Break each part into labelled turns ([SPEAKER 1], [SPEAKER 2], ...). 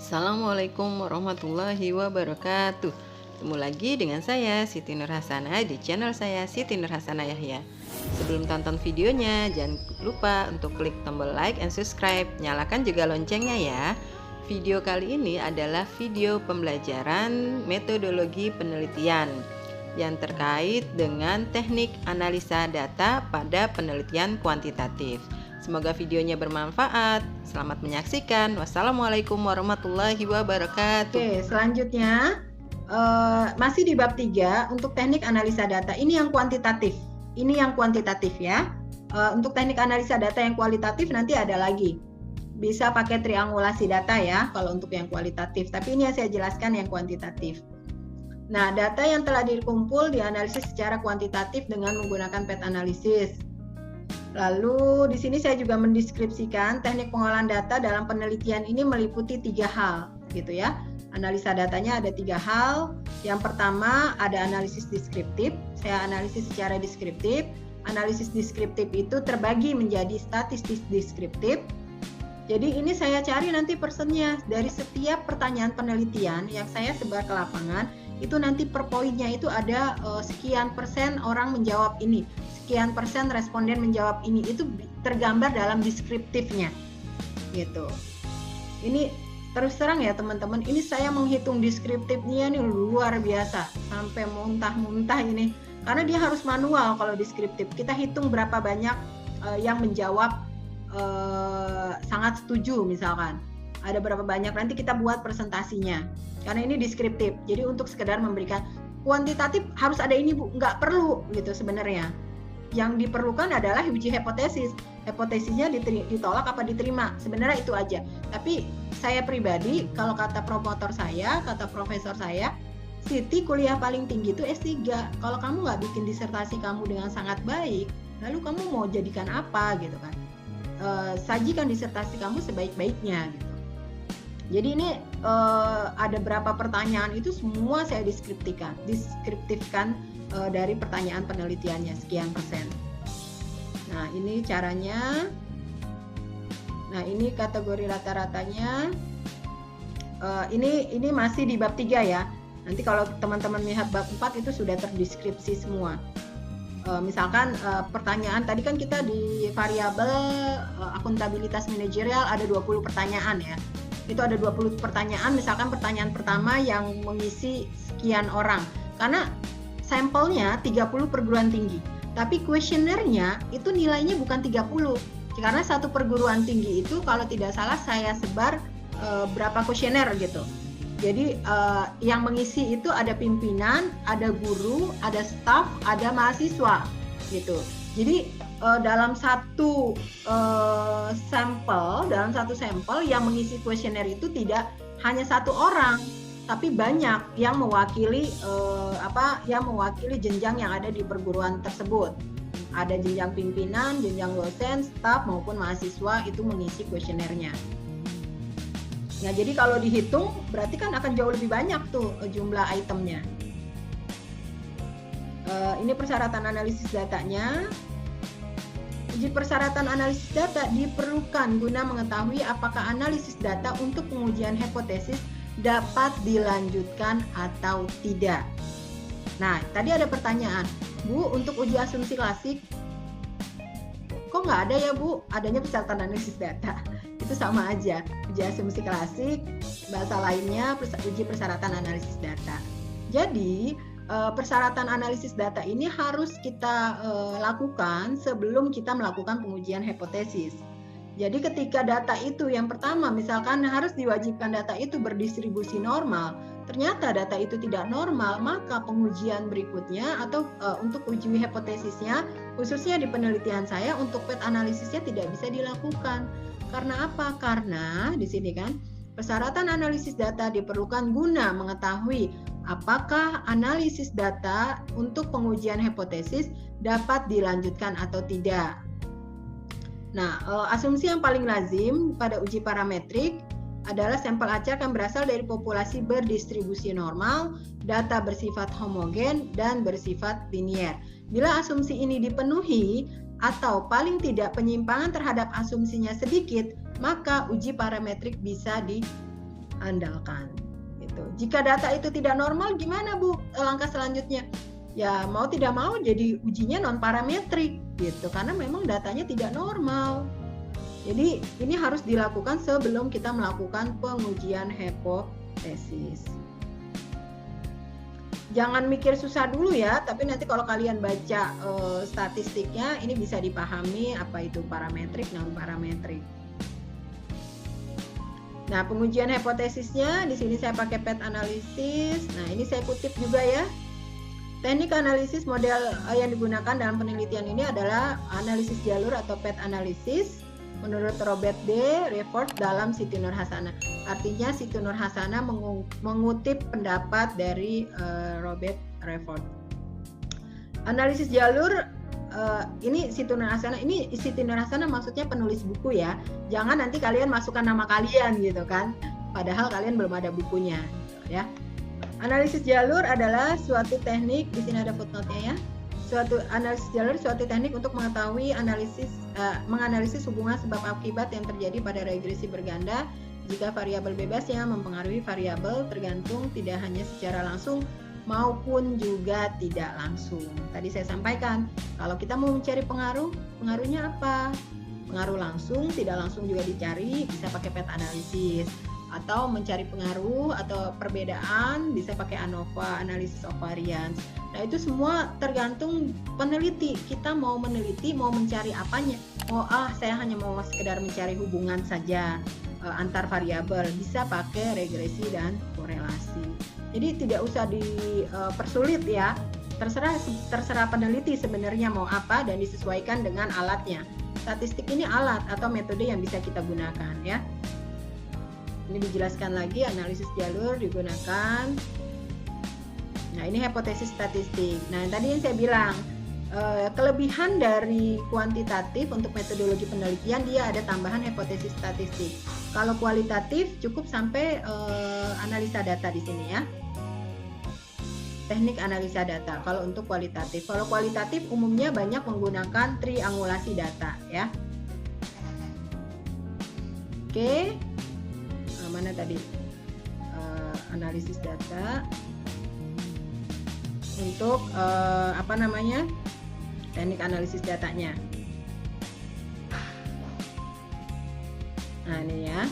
[SPEAKER 1] Assalamualaikum warahmatullahi wabarakatuh. Ketemu lagi dengan saya Siti Nur Hasanah di channel saya Siti Nur Hasanah Yahya. Sebelum tonton videonya, jangan lupa untuk klik tombol like and subscribe. Nyalakan juga loncengnya ya. Video kali ini adalah video pembelajaran metodologi penelitian yang terkait dengan teknik analisa data pada penelitian kuantitatif. Semoga videonya bermanfaat. Selamat menyaksikan. Wassalamualaikum warahmatullahi wabarakatuh.
[SPEAKER 2] Oke, selanjutnya masih di bab 3 untuk teknik analisa data. Ini yang kuantitatif. Ini yang kuantitatif ya. Untuk teknik analisa data yang kualitatif nanti ada lagi. Bisa pakai triangulasi data ya kalau untuk yang kualitatif. Tapi ini yang saya jelaskan yang kuantitatif. Nah, data yang telah dikumpul dianalisis secara kuantitatif dengan menggunakan PET analisis. Lalu di sini saya juga mendeskripsikan teknik pengolahan data dalam penelitian ini meliputi 3 hal, gitu ya. Analisa datanya ada 3 hal. Yang pertama ada analisis deskriptif. Saya analisis secara deskriptif. Analisis deskriptif itu terbagi menjadi statistik deskriptif. Jadi ini saya cari nanti persennya dari setiap pertanyaan penelitian yang saya sebar ke lapangan. Itu nanti per poinnya itu ada sekian persen orang menjawab ini, sekian persen responden menjawab ini, itu tergambar dalam deskriptifnya gitu. Ini terus terang ya teman-teman, ini saya menghitung deskriptifnya ini luar biasa sampai muntah-muntah ini, karena dia harus manual. Kalau deskriptif kita hitung berapa banyak yang menjawab sangat setuju misalkan, ada berapa banyak, nanti kita buat presentasinya. Karena ini deskriptif, jadi untuk sekedar memberikan. Kuantitatif harus ada ini Bu, nggak perlu gitu sebenarnya. Yang diperlukan adalah uji hipotesis. Hipotesisnya ditolak apa diterima, sebenarnya itu aja. Tapi saya pribadi, kalau kata promotor saya, kata profesor saya, Siti kuliah paling tinggi itu S3. Kalau kamu nggak bikin disertasi kamu dengan sangat baik, lalu kamu mau jadikan apa gitu kan. Sajikan disertasi kamu sebaik-baiknya gitu. Jadi ini ada berapa pertanyaan itu semua saya deskriptifkan dari pertanyaan penelitiannya sekian persen. Nah ini caranya. Nah ini kategori rata-ratanya. Ini masih di bab 3 ya. Nanti kalau teman-teman lihat bab 4 itu sudah terdeskripsi semua. Misalkan pertanyaan tadi kan kita di variabel akuntabilitas manajerial ada 20 pertanyaan ya. Itu ada 20 pertanyaan, misalkan pertanyaan pertama yang mengisi sekian orang. Karena sampelnya 30 perguruan tinggi, tapi kuesionernya itu nilainya bukan 30. Karena satu perguruan tinggi itu kalau tidak salah saya sebar berapa kuesioner gitu. Jadi yang mengisi itu ada pimpinan, ada guru, ada staf, ada mahasiswa gitu. Jadi dalam satu sampel yang mengisi kuesioner itu tidak hanya satu orang, tapi banyak yang mewakili jenjang yang ada di perguruan tersebut. Ada jenjang pimpinan, jenjang dosen, staf maupun mahasiswa itu mengisi kuesionernya. Nah, jadi kalau dihitung berarti kan akan jauh lebih banyak tuh jumlah itemnya. Ini persyaratan analisis datanya. Uji persyaratan analisis data diperlukan guna mengetahui apakah analisis data untuk pengujian hipotesis dapat dilanjutkan atau tidak. Nah, tadi ada pertanyaan, Bu, untuk uji asumsi klasik, kok nggak ada ya Bu? Adanya persyaratan analisis data. Itu sama aja, uji asumsi klasik, bahasa lainnya uji persyaratan analisis data. Jadi, persyaratan analisis data ini harus kita lakukan sebelum kita melakukan pengujian hipotesis. Jadi ketika data itu yang pertama misalkan harus diwajibkan data itu berdistribusi normal, ternyata data itu tidak normal, maka pengujian berikutnya atau untuk uji hipotesisnya khususnya di penelitian saya untuk PET analisisnya tidak bisa dilakukan. Karena apa? Karena di sini kan persyaratan analisis data diperlukan guna mengetahui apakah analisis data untuk pengujian hipotesis dapat dilanjutkan atau tidak. Nah, asumsi yang paling lazim pada uji parametrik adalah sampel acak yang berasal dari populasi berdistribusi normal, data bersifat homogen, dan bersifat linier. Bila asumsi ini dipenuhi, atau paling tidak penyimpangan terhadap asumsinya sedikit, maka uji parametrik bisa andalkan. Gitu. Jika data itu tidak normal, gimana Bu? Langkah selanjutnya, ya mau tidak mau jadi ujinya non parametrik gitu, karena memang datanya tidak normal. Jadi ini harus dilakukan sebelum kita melakukan pengujian hipotesis. Jangan mikir susah dulu ya, tapi nanti kalau kalian baca statistiknya ini bisa dipahami apa itu parametrik, non parametrik. Nah, pengujian hipotesisnya di sini saya pakai PET analisis. Nah, ini saya kutip juga ya. Teknik analisis model yang digunakan dalam penelitian ini adalah analisis jalur atau PET analisis menurut Robert D. Refford dalam Siti Nurhasana. Artinya Siti Nurhasana mengutip pendapat dari Robert Refford. Analisis jalur ini Siti Nurhasana maksudnya penulis buku ya. Jangan nanti kalian masukkan nama kalian gitu kan. Padahal kalian belum ada bukunya gitu, ya. Analisis jalur adalah suatu teknik, di sini ada footnote-nya ya. Analisis jalur suatu teknik untuk mengetahui menganalisis hubungan sebab akibat yang terjadi pada regresi berganda jika variabel bebas yang mempengaruhi variabel tergantung tidak hanya secara langsung maupun juga tidak langsung. Tadi saya sampaikan, kalau kita mau mencari pengaruhnya apa? Pengaruh langsung, tidak langsung juga dicari, bisa pakai PET analisis. Atau mencari pengaruh atau perbedaan, bisa pakai ANOVA, analysis of variance. Nah, itu semua tergantung peneliti. Kita mau meneliti, mau mencari apanya. Saya hanya mau sekedar mencari hubungan saja antar variabel, bisa pakai regresi dan korelasi. Jadi tidak usah dipersulit ya. Terserah peneliti sebenarnya mau apa dan disesuaikan dengan alatnya. Statistik ini alat atau metode yang bisa kita gunakan ya. Ini dijelaskan lagi, analisis jalur digunakan. Nah, ini hipotesis statistik. Nah, tadi yang saya bilang, kelebihan dari kuantitatif untuk metodologi penelitian, dia ada tambahan hipotesis statistik. Kalau kualitatif cukup sampai analisa data di sini ya. Teknik analisa data. Kalau untuk kualitatif, umumnya banyak menggunakan triangulasi data ya. Oke, mana tadi analisis data untuk teknik analisis datanya. Nah ini ya.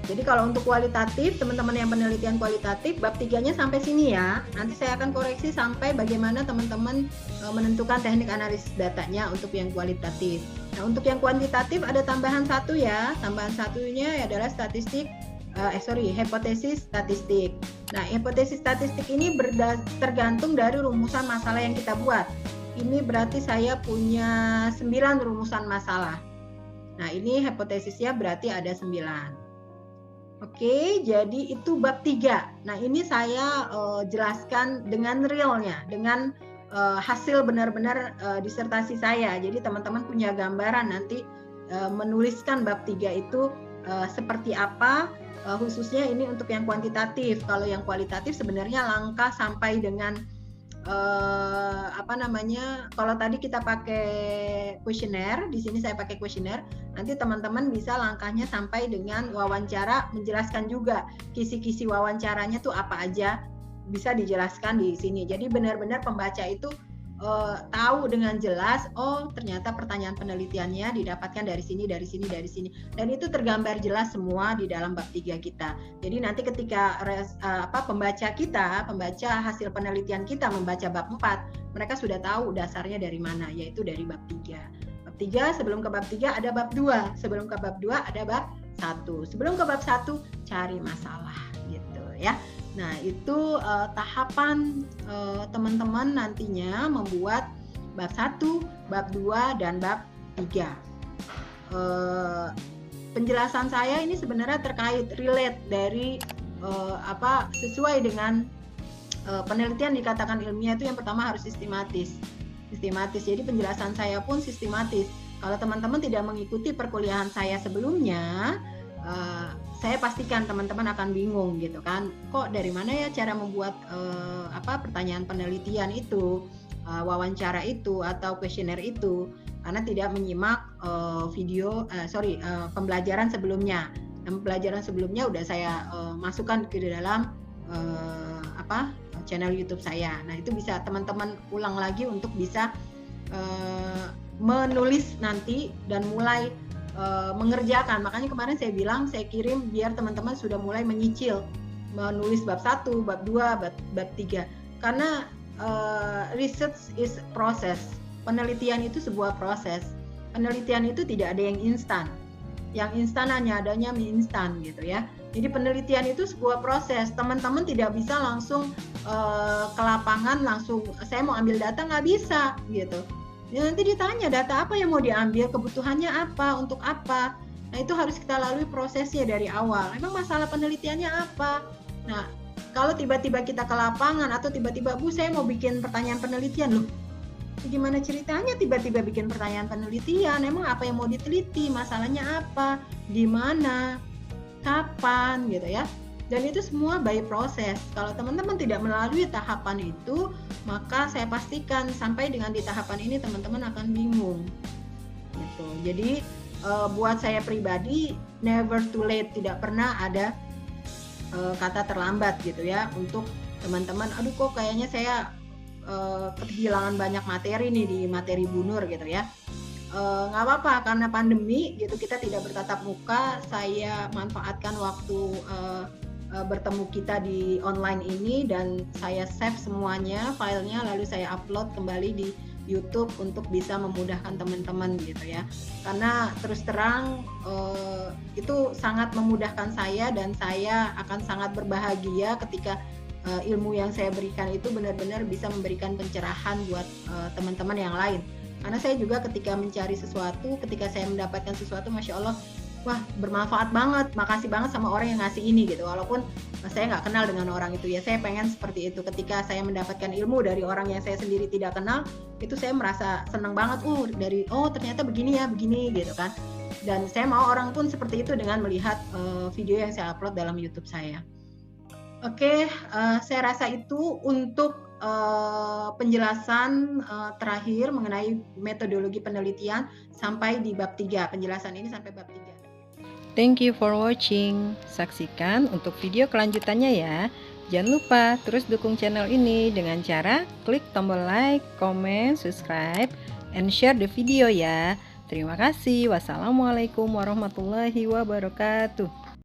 [SPEAKER 2] Jadi kalau untuk kualitatif, teman-teman yang penelitian kualitatif, bab 3-nya sampai sini ya. Nanti saya akan koreksi sampai bagaimana teman-teman menentukan teknik analisis datanya untuk yang kualitatif. Nah, untuk yang kuantitatif ada tambahan satu ya. Tambahan satunya adalah hipotesis statistik. Nah, hipotesis statistik ini tergantung dari rumusan masalah yang kita buat. Ini berarti saya punya 9 rumusan masalah. Nah, ini hipotesisnya berarti ada 9. Oke, jadi itu bab 3. Nah, ini saya jelaskan dengan realnya, dengan hasil benar-benar disertasi saya. Jadi teman-teman punya gambaran nanti menuliskan bab 3 itu seperti apa, khususnya ini untuk yang kuantitatif. Kalau yang kualitatif sebenarnya langkah sampai dengan kalau tadi kita pakai kuesioner, di sini saya pakai kuesioner, nanti teman-teman bisa langkahnya sampai dengan wawancara, menjelaskan juga kisi-kisi wawancaranya tuh apa aja, bisa dijelaskan di sini. Jadi benar-benar pembaca itu tahu dengan jelas, ternyata pertanyaan penelitiannya didapatkan dari sini, dari sini, dari sini. Dan itu tergambar jelas semua di dalam bab 3 kita. Jadi nanti ketika pembaca hasil penelitian kita membaca bab 4, mereka sudah tahu dasarnya dari mana, yaitu dari bab 3. Bab 3, sebelum ke bab 3 ada bab 2, sebelum ke bab 2 ada bab 1. Sebelum ke bab 1 cari masalah gitu ya. Nah, itu tahapan teman-teman nantinya membuat bab 1, bab 2, dan bab 3. Penjelasan saya ini sebenarnya relate dari sesuai dengan penelitian dikatakan ilmiah itu yang pertama harus sistematis. Jadi penjelasan saya pun sistematis. Kalau teman-teman tidak mengikuti perkuliahan saya sebelumnya, saya pastikan teman-teman akan bingung gitu kan, kok dari mana ya cara membuat pertanyaan penelitian itu, wawancara itu atau kuesioner itu, karena tidak menyimak pembelajaran sebelumnya. Dan pelajaran sebelumnya udah saya masukkan ke dalam channel YouTube saya. Nah, itu bisa teman-teman ulang lagi untuk bisa menulis nanti dan mulai mengerjakan. Makanya kemarin saya bilang saya kirim biar teman-teman sudah mulai menyicil menulis bab 1, bab 2, bab 3. Karena research is process. Penelitian itu sebuah proses. Penelitian itu tidak ada yang instan. Yang instan hanya adanya mie instan gitu ya. Jadi penelitian itu sebuah proses. Teman-teman tidak bisa langsung ke lapangan langsung saya mau ambil data, nggak bisa gitu. Ya, nanti ditanya data apa yang mau diambil, kebutuhannya apa, untuk apa. Nah, itu harus kita lalui prosesnya dari awal. Emang masalah penelitiannya apa? Nah, kalau tiba-tiba kita ke lapangan atau tiba-tiba, Bu, saya mau bikin pertanyaan penelitian loh. Gimana ceritanya tiba-tiba bikin pertanyaan penelitian? Emang apa yang mau diteliti? Masalahnya apa? Di mana? Kapan? Gitu ya. Dan itu semua by proses. Kalau teman-teman tidak melalui tahapan itu, maka saya pastikan sampai dengan di tahapan ini teman-teman akan bingung. Gitu. Jadi buat saya pribadi, never too late, tidak pernah ada kata terlambat gitu ya untuk teman-teman. Aduh, kok kayaknya saya kehilangan banyak materi nih di materi Bunur gitu ya. Nggak apa-apa karena pandemi gitu kita tidak bertatap muka. Saya manfaatkan waktu bertemu kita di online ini dan saya save semuanya filenya lalu saya upload kembali di YouTube untuk bisa memudahkan teman-teman gitu ya. Karena terus terang itu sangat memudahkan saya dan saya akan sangat berbahagia ketika ilmu yang saya berikan itu benar-benar bisa memberikan pencerahan buat teman-teman yang lain. Karena saya juga ketika mencari sesuatu, ketika saya mendapatkan sesuatu, Masya Allah, wah bermanfaat banget, makasih banget sama orang yang ngasih ini gitu. Walaupun saya nggak kenal dengan orang itu ya, saya pengen seperti itu. Ketika saya mendapatkan ilmu dari orang yang saya sendiri tidak kenal, itu saya merasa senang banget. Ternyata begini ya, begini gitu kan. Dan saya mau orang pun seperti itu dengan melihat video yang saya upload dalam YouTube saya. Oke, saya rasa itu untuk penjelasan terakhir mengenai metodologi penelitian sampai di bab 3. Penjelasan ini sampai bab 3.
[SPEAKER 1] Thank you for watching. Saksikan untuk video kelanjutannya ya. Jangan lupa terus dukung channel ini dengan cara klik tombol like, comment, subscribe, and share the video ya. Terima kasih. Wassalamualaikum warahmatullahi wabarakatuh.